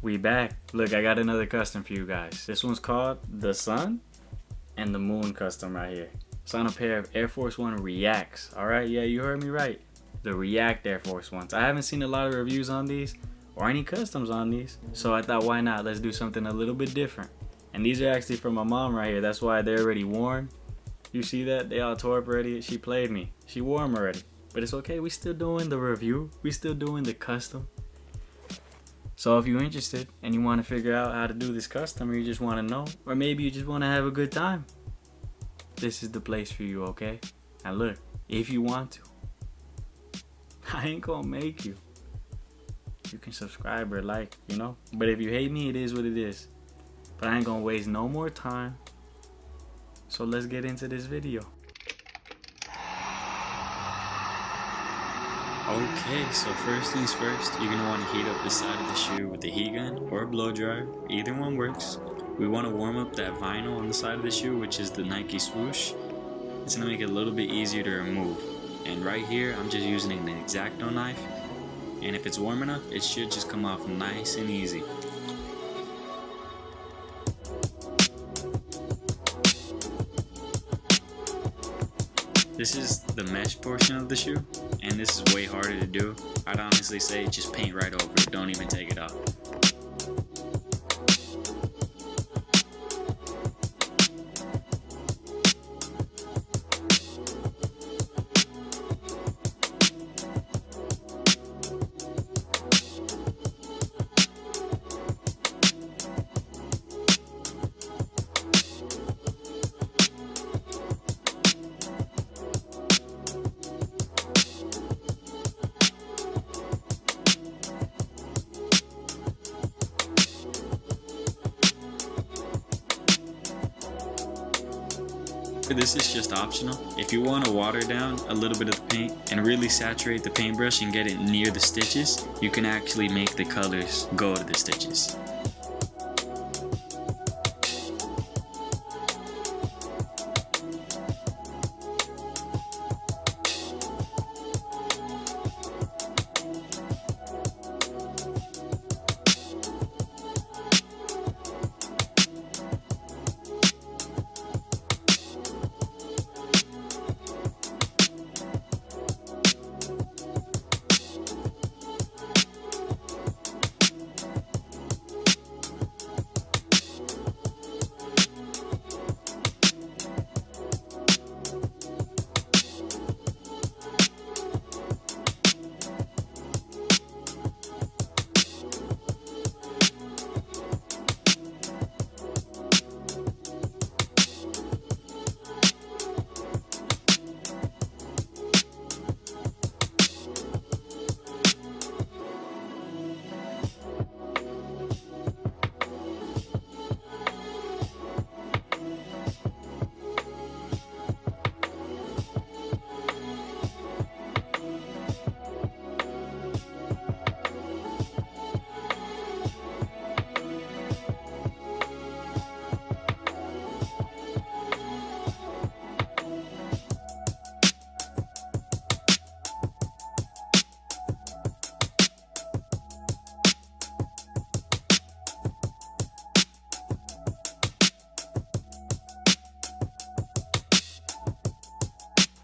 We back. Look, I got another custom for you guys. This one's called the Sun and the Moon custom right here. It's on a pair of Air Force One Reacts. Alright, yeah, you heard me right. The React Air Force Ones. I haven't seen a lot of reviews on these or any customs on these. So I thought, why not? Let's do something a little bit different. And these are actually from my mom right here. That's why they're already worn. You see that? They all tore up already. She played me. She wore them already. But it's okay. We still doing the review. We still doing the custom. So if you're interested and you want to figure out how to do this custom, or you just want to know, or maybe you just want to have a good time, this is the place for you, okay? Now look, if you want to, I ain't gonna make you. You can subscribe or like, you know? But if you hate me, it is what it is. But I ain't gonna waste no more time. So let's get into this video. Okay, so first things first, you're gonna want to heat up the side of the shoe with a heat gun or a blow dryer. Either one works. We want to warm up that vinyl on the side of the shoe, which is the Nike swoosh. It's gonna make it a little bit easier to remove. And right here, I'm just using an X-Acto knife. And if it's warm enough, it should just come off nice and easy. This is the mesh portion of the shoe, and this is way harder to do. I'd honestly say just paint right over it, don't even take it off. This is just optional. If you want to water down a little bit of the paint and really saturate the paintbrush and get it near the stitches, you can actually make the colors go to the stitches.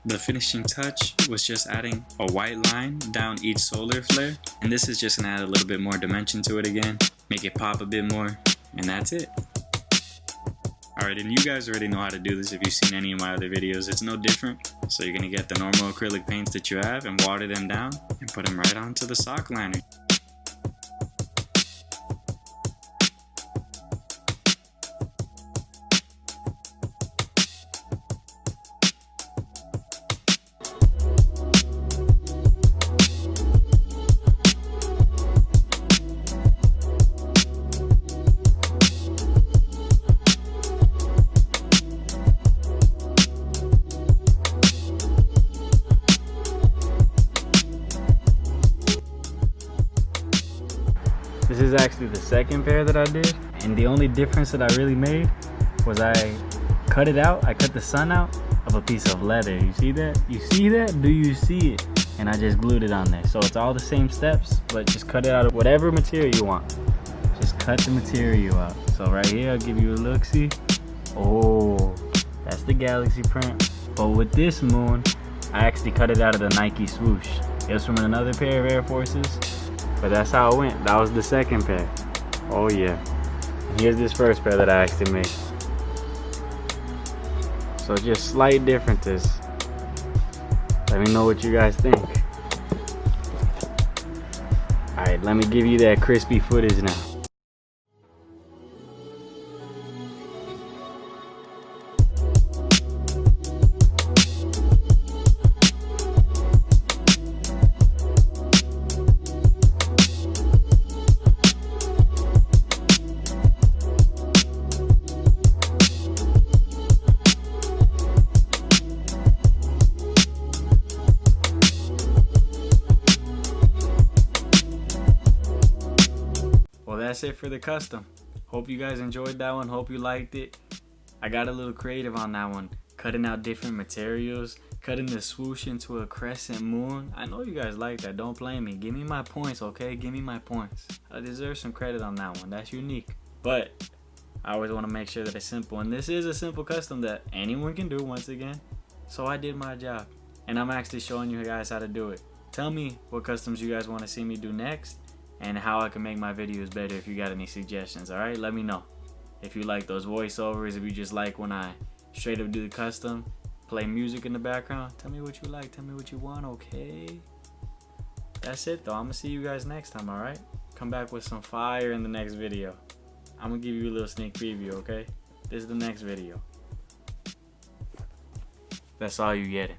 The finishing touch was just adding a white line down each solar flare, and this is just gonna add a little bit more dimension to it again, make it pop a bit more, and that's it. Alright, and you guys already know how to do this if you've seen any of my other videos. It's no different. So you're gonna get the normal acrylic paints that you have and water them down and put them right onto the sock liner. This is actually the second pair that I did, and the only difference that I really made was I cut it out. I cut the sun out of a piece of leather. You see that? You see that? Do you see it? And I just glued it on there. So it's all the same steps, but just cut it out of whatever material you want. just cut the material out. So right here, I'll give you a look-see. Oh, that's the galaxy print. But with this moon, I actually cut it out of the Nike swoosh. It was from another pair of Air Forces, but that's how it went. That was the second pair. Oh yeah. And here's this first pair that I actually made. So just slight differences. Let me know what you guys think. Alright, let me give you that crispy footage now. Well, that's it for the custom. Hope you guys enjoyed that one. Hope you liked it. I got a little creative on that one, cutting out different materials, cutting the swoosh into a crescent moon. I know you guys like that. Don't blame me. Give me my points, okay? Give me my points. I deserve some credit on that one. That's unique. But I always want to make sure that it's simple, and this is a simple custom that anyone can do once again. So I did my job, and I'm actually showing you guys how to do it. Tell me what customs you guys want to see me do next, and how I can make my videos better. If you got any suggestions, alright, let me know. If you like those voiceovers, if you just like when I straight up do the custom, play music in the background, tell me what you like, tell me what you want, okay? That's it though. I'm gonna see you guys next time, alright? Come back with some fire in the next video. I'm gonna give you a little sneak preview, okay? This is the next video. That's all you getting.